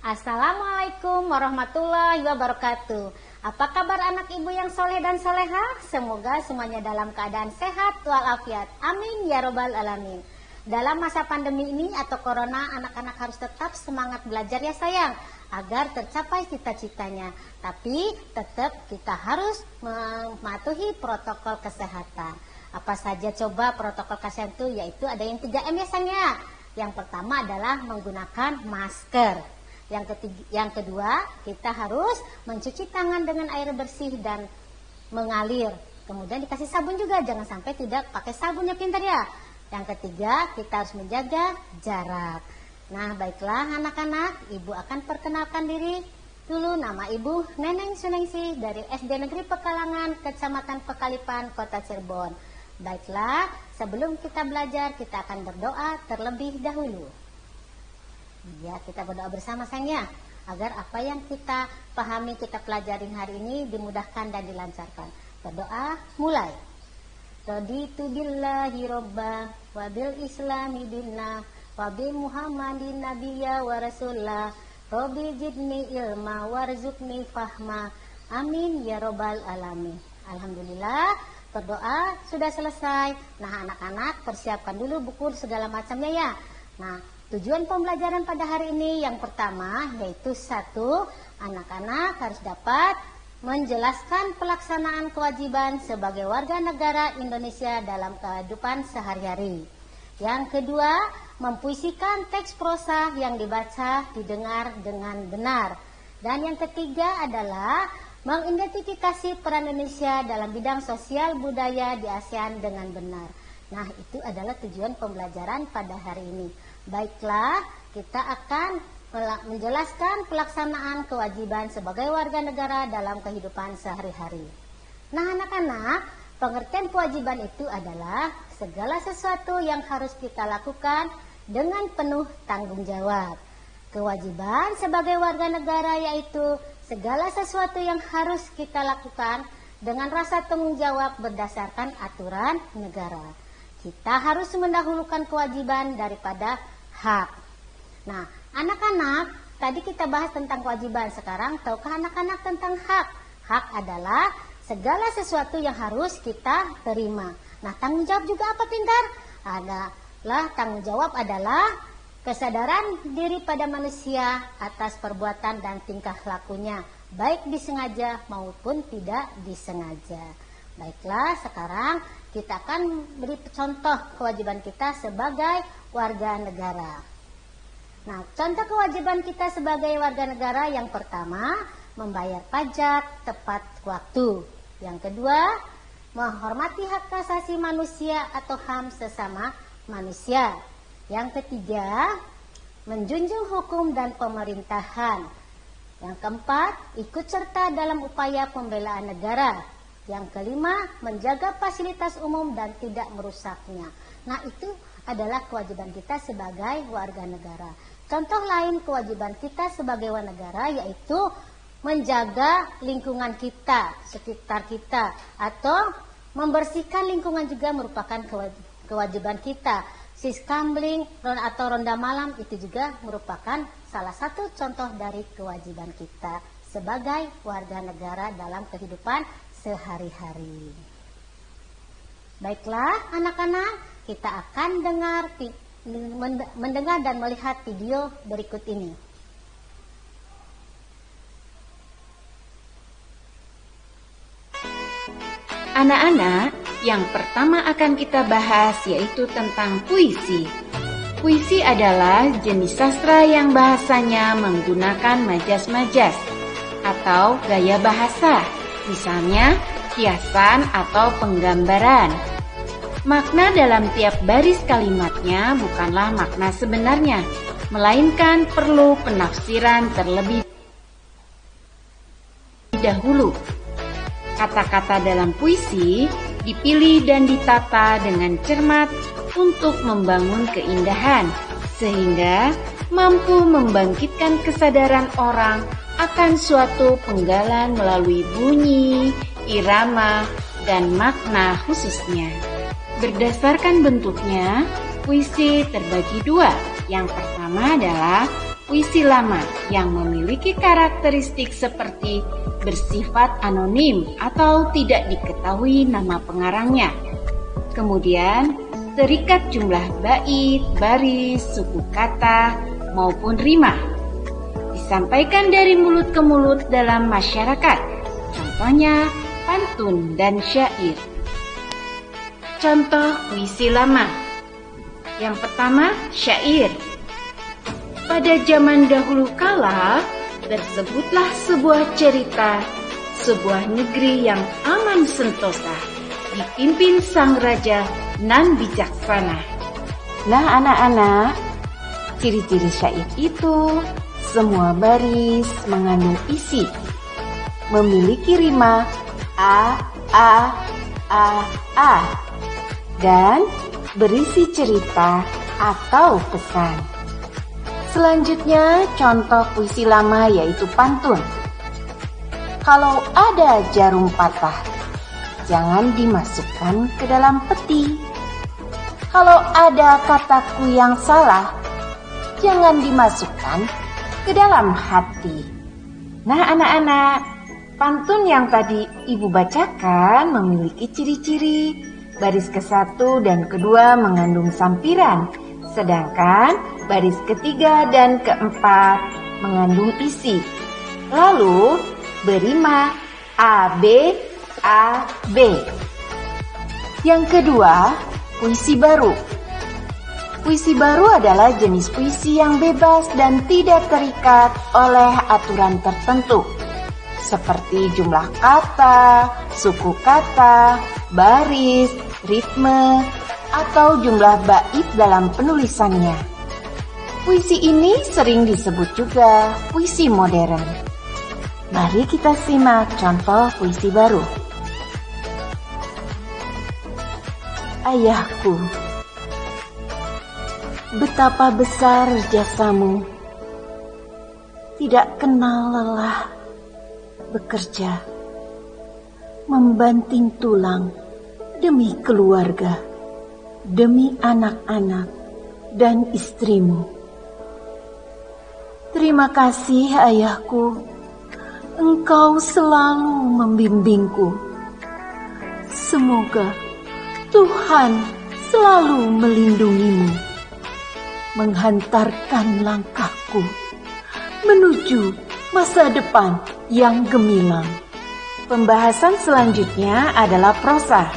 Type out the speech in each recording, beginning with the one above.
Assalamualaikum warahmatullahi wabarakatuh. Apa kabar anak ibu yang soleh dan soleha? Semoga semuanya dalam keadaan sehat walafiat. Amin ya robbal alamin. Dalam masa pandemi ini atau corona, anak-anak harus tetap semangat belajar ya sayang, agar tercapai cita-citanya. Tapi tetap kita harus mematuhi protokol kesehatan. Apa saja coba protokol kesehatan itu? Yaitu ada yang 3M ya sayang ya. Yang pertama adalah menggunakan masker. Yang kedua, kita harus mencuci tangan dengan air bersih dan mengalir. Kemudian dikasih sabun juga, jangan sampai tidak pakai sabun ya, pintar ya. Yang ketiga, kita harus menjaga jarak. Nah, baiklah anak-anak, ibu akan perkenalkan diri dulu. Nama ibu Neneng Suningsi dari SD Negeri Pekalangan, Kecamatan Pekalipan, Kota Cirebon. Baiklah, sebelum kita belajar, kita akan berdoa terlebih dahulu. Ya, kita berdoa bersama sayangnya, agar apa yang kita pahami, kita pelajarin hari ini dimudahkan dan dilancarkan. Berdoa, mulai. Raditu billahi robba, wabil islami dinna, wabi muhammadin nabiyya wa rasulullah, Rabbi jidni ilma warzukni fahma, amin ya robbal alamin. Alhamdulillah, berdoa sudah selesai. Nah anak-anak persiapkan dulu buku segala macamnya ya. Nah, tujuan pembelajaran pada hari ini yang pertama yaitu 1, anak-anak harus dapat menjelaskan pelaksanaan kewajiban sebagai warga negara Indonesia dalam kehidupan sehari-hari. Yang kedua, mempuisikan teks prosa yang dibaca, didengar dengan benar. Dan yang ketiga adalah mengidentifikasi peran Indonesia dalam bidang sosial budaya di ASEAN dengan benar. Nah, itu adalah tujuan pembelajaran pada hari ini. Baiklah, kita akan menjelaskan pelaksanaan kewajiban sebagai warga negara dalam kehidupan sehari-hari. Nah anak-anak, pengertian kewajiban itu adalah segala sesuatu yang harus kita lakukan dengan penuh tanggung jawab. Kewajiban sebagai warga negara yaitu segala sesuatu yang harus kita lakukan dengan rasa tanggung jawab berdasarkan aturan negara. Kita harus mendahulukan kewajiban daripada hak. Nah, anak-anak, tadi kita bahas tentang kewajiban. Sekarang, tahukah anak-anak tentang hak? Hak adalah segala sesuatu yang harus kita terima. Nah, tanggung jawab juga apa, pintar? Tanggung jawab adalah kesadaran diri pada manusia atas perbuatan dan tingkah lakunya, baik disengaja maupun tidak disengaja. Baiklah, sekarang kita akan beri contoh kewajiban kita sebagai warga negara. Nah, contoh kewajiban kita sebagai warga negara yang pertama, membayar pajak tepat waktu. Yang kedua, menghormati hak asasi manusia atau HAM sesama manusia. Yang ketiga, menjunjung hukum dan pemerintahan. Yang keempat, ikut serta dalam upaya pembelaan negara. Yang kelima, menjaga fasilitas umum dan tidak merusaknya. Nah, itu adalah kewajiban kita sebagai warga negara. Contoh lain kewajiban kita sebagai warga negara yaitu menjaga lingkungan kita, sekitar kita, atau membersihkan lingkungan juga merupakan kewajiban kita. Siskambling atau ronda malam itu juga merupakan salah satu contoh dari kewajiban kita sebagai warga negara dalam kehidupan sehari-hari. Baiklah anak-anak, kita akan mendengar dan melihat video berikut ini. Anak-anak, yang pertama akan kita bahas yaitu tentang puisi. Puisi adalah jenis sastra yang bahasanya menggunakan majas-majas atau gaya bahasa, misalnya kiasan atau penggambaran. Makna dalam tiap baris kalimatnya bukanlah makna sebenarnya, melainkan perlu penafsiran terlebih dahulu. Kata-kata dalam puisi dipilih dan ditata dengan cermat untuk membangun keindahan, sehingga mampu membangkitkan kesadaran orang akan suatu penggalan melalui bunyi, irama, dan makna khususnya. Berdasarkan bentuknya, puisi terbagi dua. Yang pertama adalah puisi lama yang memiliki karakteristik seperti bersifat anonim atau tidak diketahui nama pengarangnya. Kemudian, terikat jumlah bait, baris, suku kata, maupun rima. Disampaikan dari mulut ke mulut dalam masyarakat. Contohnya, pantun dan syair. Contoh puisi lama. Yang pertama, syair. Pada zaman dahulu kala, tersebutlah sebuah cerita, sebuah negeri yang aman sentosa, dipimpin sang raja nan bijaksana. Nah anak-anak, ciri-ciri syair itu semua baris mengandung isi, memiliki rima a, dan berisi cerita atau pesan. Selanjutnya, contoh puisi lama yaitu pantun. Kalau ada jarum patah, jangan dimasukkan ke dalam peti. Kalau ada kataku yang salah, jangan dimasukkan ke dalam hati. Nah anak-anak, pantun yang tadi Ibu bacakan memiliki ciri-ciri. Baris ke-1 dan ke-2 mengandung sampiran, sedangkan baris ke-3 dan ke-4 mengandung isi. Lalu berima A, B. Yang kedua, puisi baru. Puisi baru adalah jenis puisi yang bebas dan tidak terikat oleh aturan tertentu, seperti jumlah kata, suku kata, baris, ritme, atau jumlah bait dalam penulisannya. Puisi ini sering disebut juga puisi modern. Mari kita simak contoh puisi baru. Ayahku, betapa besar jasamu, tidak kenal lelah bekerja, membanting tulang demi keluarga, demi anak-anak dan istrimu. Terima kasih ayahku, engkau selalu membimbingku. Semoga Tuhan selalu melindungimu, menghantarkan langkahku menuju masa depan yang gemilang. Pembahasan selanjutnya adalah prosa.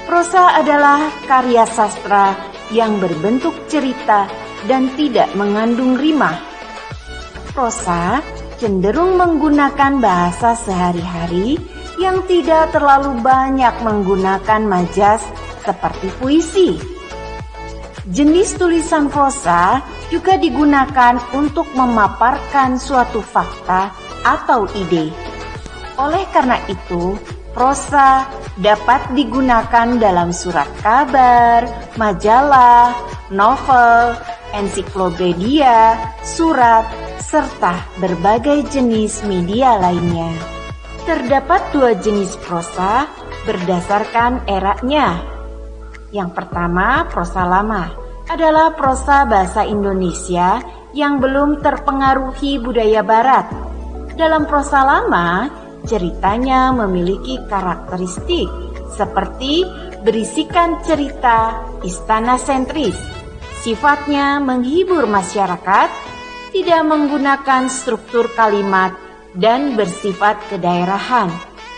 Prosa adalah karya sastra yang berbentuk cerita dan tidak mengandung rima. Prosa cenderung menggunakan bahasa sehari-hari yang tidak terlalu banyak menggunakan majas seperti puisi. Jenis tulisan prosa juga digunakan untuk memaparkan suatu fakta atau ide. Oleh karena itu, prosa dapat digunakan dalam surat kabar, majalah, novel, ensiklopedia, surat, serta berbagai jenis media lainnya. Terdapat dua jenis prosa berdasarkan eranya. Yang pertama, prosa lama adalah prosa bahasa Indonesia yang belum terpengaruhi budaya barat. Dalam prosa lama, ceritanya memiliki karakteristik seperti berisikan cerita istana sentris. Sifatnya menghibur masyarakat, tidak menggunakan struktur kalimat dan bersifat kedaerahan.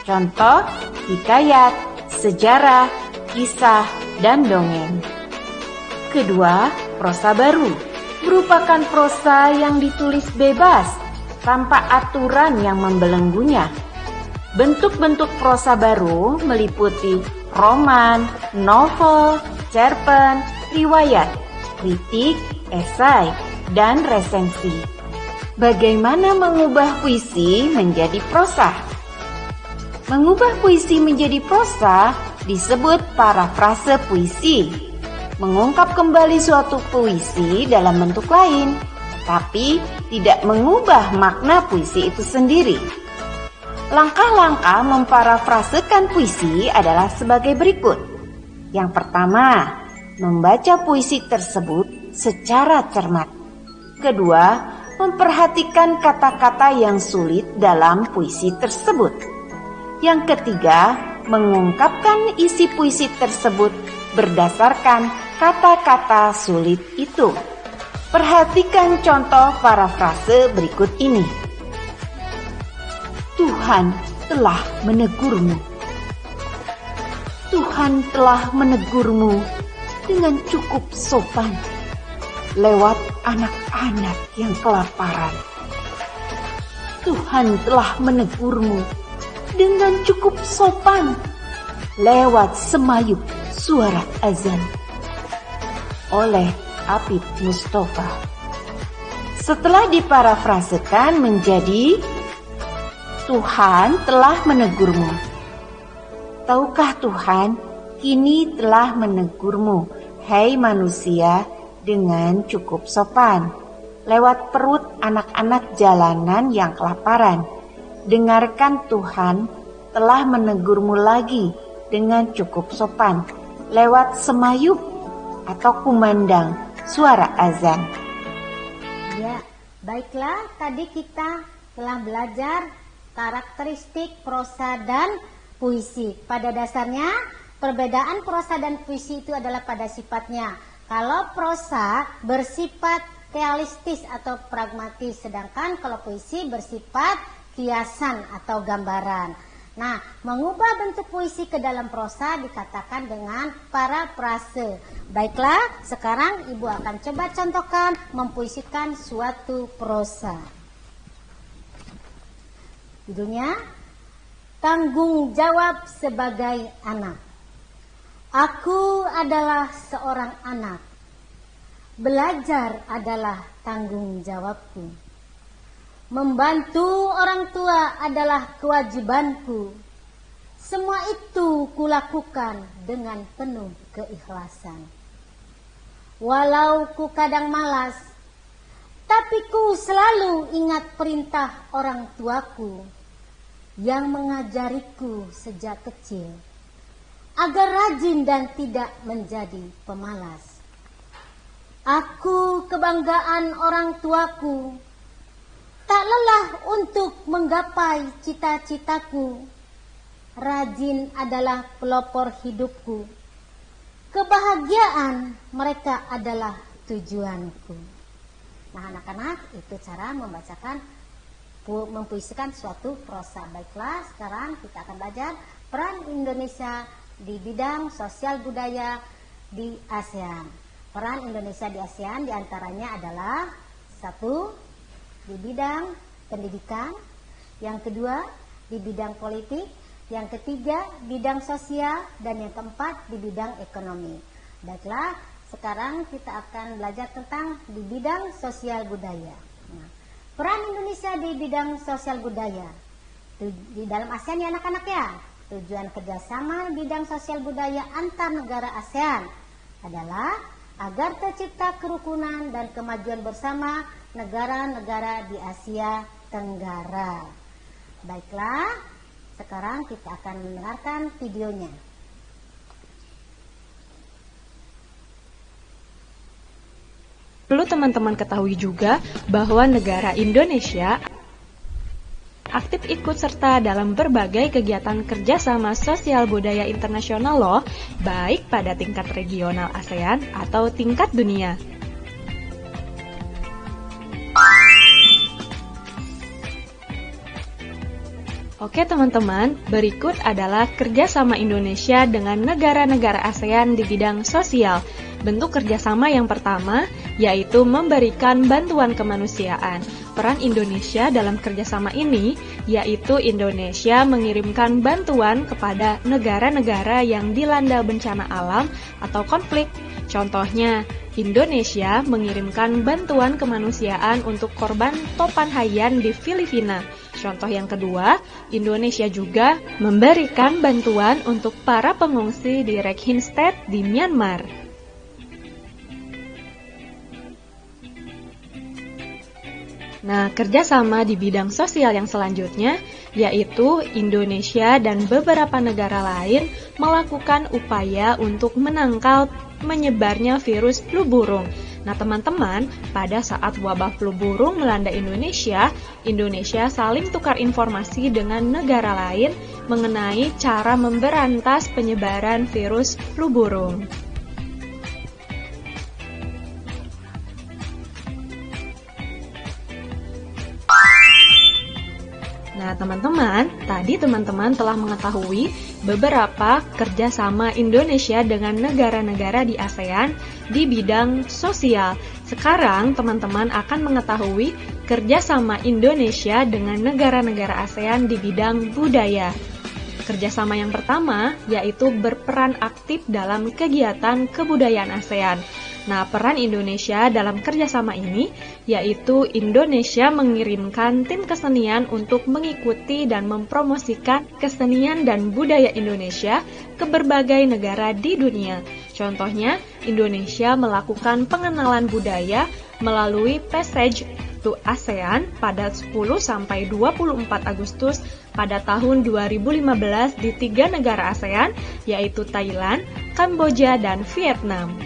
Contoh, hikayat, sejarah, kisah, dan dongeng. Kedua, prosa baru merupakan prosa yang ditulis bebas tanpa aturan yang membelenggunya. Bentuk-bentuk prosa baru meliputi roman, novel, cerpen, riwayat, kritik, esai, dan resensi. Bagaimana mengubah puisi menjadi prosa? Mengubah puisi menjadi prosa disebut parafrase puisi. Mengungkap kembali suatu puisi dalam bentuk lain, tapi tidak mengubah makna puisi itu sendiri. Langkah-langkah memparafrasekan puisi adalah sebagai berikut. Yang pertama, membaca puisi tersebut secara cermat. Kedua, memperhatikan kata-kata yang sulit dalam puisi tersebut. Yang ketiga, mengungkapkan isi puisi tersebut berdasarkan kata-kata sulit itu. Perhatikan contoh parafrase berikut ini. Tuhan telah menegurmu. Tuhan telah menegurmu dengan cukup sopan lewat anak-anak yang kelaparan. Tuhan telah menegurmu dengan cukup sopan lewat semayup suara azan oleh Apip Mustafa. Setelah diparafrasekan menjadi Tuhan telah menegurmu. Tahukah Tuhan kini telah menegurmu, hai manusia, dengan cukup sopan lewat perut anak-anak jalanan yang kelaparan. Dengarkan, Tuhan telah menegurmu lagi dengan cukup sopan lewat semayup atau kumandang suara azan. Ya, baiklah, tadi kita telah belajar karakteristik prosa dan puisi. Pada dasarnya, perbedaan prosa dan puisi itu adalah pada sifatnya. Kalau prosa bersifat realistis atau pragmatis, sedangkan kalau puisi bersifat kiasan atau gambaran. Nah, mengubah bentuk puisi ke dalam prosa dikatakan dengan parafrase. Baiklah, sekarang Ibu akan coba contohkan mempuisikan suatu prosa. Judulnya, Tanggung Jawab Sebagai Anak. Aku adalah seorang anak. Belajar adalah tanggung jawabku. Membantu orang tua adalah kewajibanku. Semua itu kulakukan dengan penuh keikhlasan. Walau ku kadang malas, tapi ku selalu ingat perintah orang tuaku yang mengajariku sejak kecil agar rajin dan tidak menjadi pemalas. Aku kebanggaan orang tuaku, tak lelah untuk menggapai cita-citaku. Rajin adalah pelopor hidupku. Kebahagiaan mereka adalah tujuanku. Nah, anak-anak, itu cara mempuisikan suatu prosa. Baiklah, sekarang kita akan belajar peran Indonesia di bidang sosial budaya di ASEAN. Peran Indonesia di ASEAN diantaranya adalah 1. Di bidang pendidikan, yang kedua di bidang politik, yang ketiga bidang sosial, dan yang keempat di bidang ekonomi. Baiklah, sekarang kita akan belajar tentang di bidang sosial budaya. Nah, peran Indonesia di bidang sosial budaya di dalam ASEAN ya anak-anak ya. Tujuan kerjasama bidang sosial budaya antar negara ASEAN adalah agar tercipta kerukunan dan kemajuan bersama negara-negara di Asia Tenggara. Baiklah, sekarang kita akan mendengarkan videonya. Perlu teman-teman ketahui juga bahwa negara Indonesia aktif ikut serta dalam berbagai kegiatan kerjasama sosial budaya internasional loh, baik pada tingkat regional ASEAN atau tingkat dunia. Oke teman-teman, berikut adalah kerjasama Indonesia dengan negara-negara ASEAN di bidang sosial. Bentuk kerjasama yang pertama yaitu memberikan bantuan kemanusiaan. Peran Indonesia dalam kerjasama ini yaitu Indonesia mengirimkan bantuan kepada negara-negara yang dilanda bencana alam atau konflik. Contohnya, Indonesia mengirimkan bantuan kemanusiaan untuk korban topan Haiyan di Filipina. Contoh yang kedua, Indonesia juga memberikan bantuan untuk para pengungsi di Rakhine State di Myanmar. Nah, kerjasama di bidang sosial yang selanjutnya yaitu Indonesia dan beberapa negara lain melakukan upaya untuk menangkal menyebarnya virus flu burung. Nah teman-teman, pada saat wabah flu burung melanda Indonesia, Indonesia saling tukar informasi dengan negara lain mengenai cara memberantas penyebaran virus flu burung. Nah teman-teman, tadi teman-teman telah mengetahui beberapa kerjasama Indonesia dengan negara-negara di ASEAN di bidang sosial. Sekarang teman-teman akan mengetahui kerjasama Indonesia dengan negara-negara ASEAN di bidang budaya. Kerjasama yang pertama yaitu berperan aktif dalam kegiatan kebudayaan ASEAN. Nah, peran Indonesia dalam kerjasama ini yaitu Indonesia mengirimkan tim kesenian untuk mengikuti dan mempromosikan kesenian dan budaya Indonesia ke berbagai negara di dunia. Contohnya, Indonesia melakukan pengenalan budaya melalui Passage to ASEAN pada 10-24 Agustus pada tahun 2015 di 3 negara ASEAN, yaitu Thailand, Kamboja, dan Vietnam.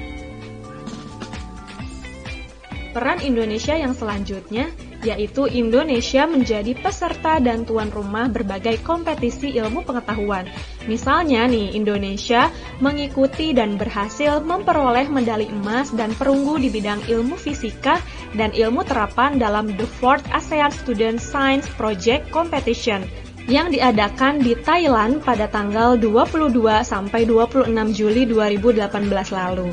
Peran Indonesia yang selanjutnya yaitu Indonesia menjadi peserta dan tuan rumah berbagai kompetisi ilmu pengetahuan. Misalnya nih, Indonesia mengikuti dan berhasil memperoleh medali emas dan perunggu di bidang ilmu fisika dan ilmu terapan dalam The 4th ASEAN Student Science Project Competition yang diadakan di Thailand pada tanggal 22 sampai 26 Juli 2018 lalu.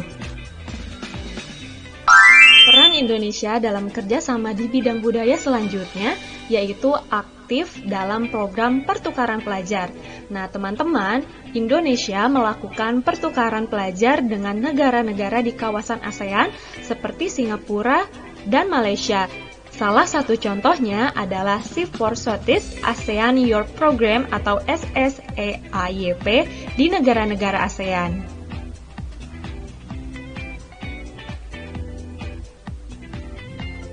Peran Indonesia dalam kerjasama di bidang budaya selanjutnya yaitu aktif dalam program pertukaran pelajar. Nah teman-teman, Indonesia melakukan pertukaran pelajar dengan negara-negara di kawasan ASEAN seperti Singapura dan Malaysia. Salah satu contohnya adalah Shift for Southeast ASEAN Youth Program atau SSEAYP di negara-negara ASEAN.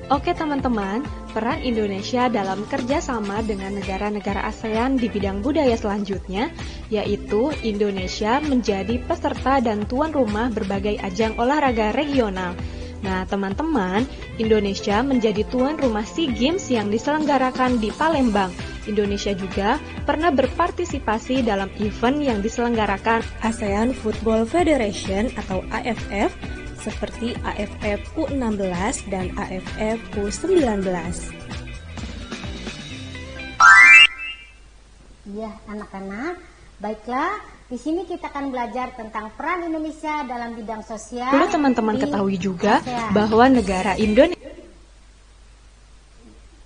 Oke teman-teman, peran Indonesia dalam kerjasama dengan negara-negara ASEAN di bidang budaya selanjutnya, yaitu Indonesia menjadi peserta dan tuan rumah berbagai ajang olahraga regional. Nah teman-teman, Indonesia menjadi tuan rumah SEA Games yang diselenggarakan di Palembang. Indonesia juga pernah berpartisipasi dalam event yang diselenggarakan ASEAN Football Federation atau AFF, seperti AFF U16 dan AFF U19. Ya, anak-anak, baiklah. Di sini kita akan belajar tentang peran Indonesia dalam bidang sosial. Perlu teman-teman ketahui juga bahwa negara Indonesia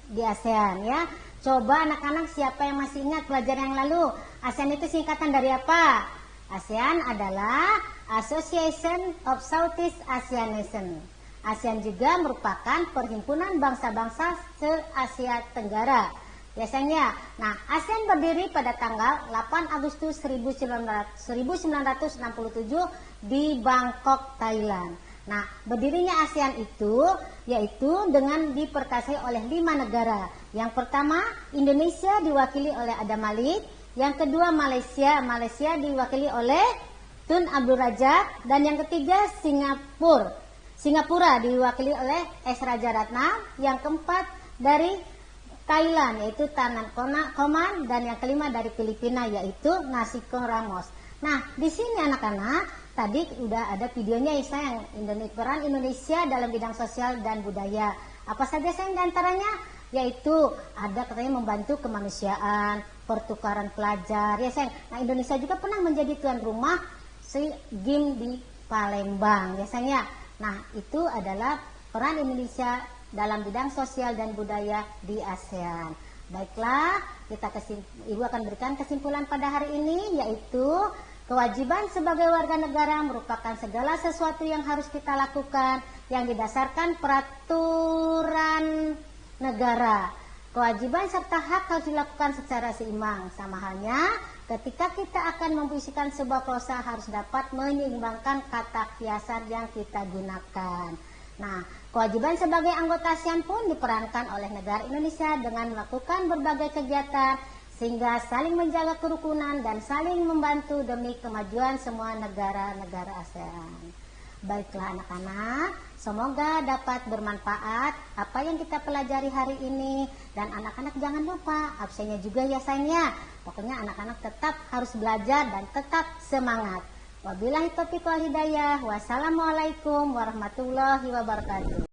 di ASEAN ya. Coba anak-anak siapa yang masih ingat pelajaran yang lalu? ASEAN itu singkatan dari apa? ASEAN adalah Association of Southeast Asian Nations. ASEAN juga merupakan perhimpunan bangsa-bangsa se-Asia Tenggara. Biasanya, nah ASEAN berdiri pada tanggal 8 Agustus 1967 di Bangkok, Thailand. Nah, berdirinya ASEAN itu yaitu dengan diperkasai oleh 5 negara. Yang pertama, Indonesia diwakili oleh Adam Malik. Yang kedua, Malaysia diwakili oleh Tun Abdul Razak. Dan yang ketiga, Singapura diwakili oleh S. Raja Ratna. Yang keempat dari Thailand yaitu Tanan Koman, dan yang kelima dari Filipina yaitu Nasiko Ramos. Nah, di sini anak-anak tadi udah ada videonya ya sayang, peran Indonesia dalam bidang sosial dan budaya. Apa saja sayang diantaranya? Yaitu ada katanya membantu kemanusiaan, pertukaran pelajar ya sayang. Nah, Indonesia juga pernah menjadi tuan rumah SEA Games di Palembang biasanya. Nah, itu adalah peran Indonesia dalam bidang sosial dan budaya di ASEAN. Baiklah, Ibu akan berikan kesimpulan pada hari ini, yaitu kewajiban sebagai warga negara merupakan segala sesuatu yang harus kita lakukan yang didasarkan peraturan negara. Kewajiban serta hak harus dilakukan secara seimbang. Sama halnya ketika kita akan memposisikan sebuah prosa harus dapat menyeimbangkan kata kiasan yang kita gunakan. Nah, kewajiban sebagai anggota ASEAN pun diperankan oleh negara Indonesia dengan melakukan berbagai kegiatan sehingga saling menjaga kerukunan dan saling membantu demi kemajuan semua negara-negara ASEAN. Baiklah anak-anak, Semoga dapat bermanfaat apa yang kita pelajari hari ini. Dan anak-anak jangan lupa absennya juga ya sayang ya. Pokoknya anak-anak tetap harus belajar dan tetap semangat. Wabillahi taufiq wal hidayah. Wassalamualaikum warahmatullahi wabarakatuh.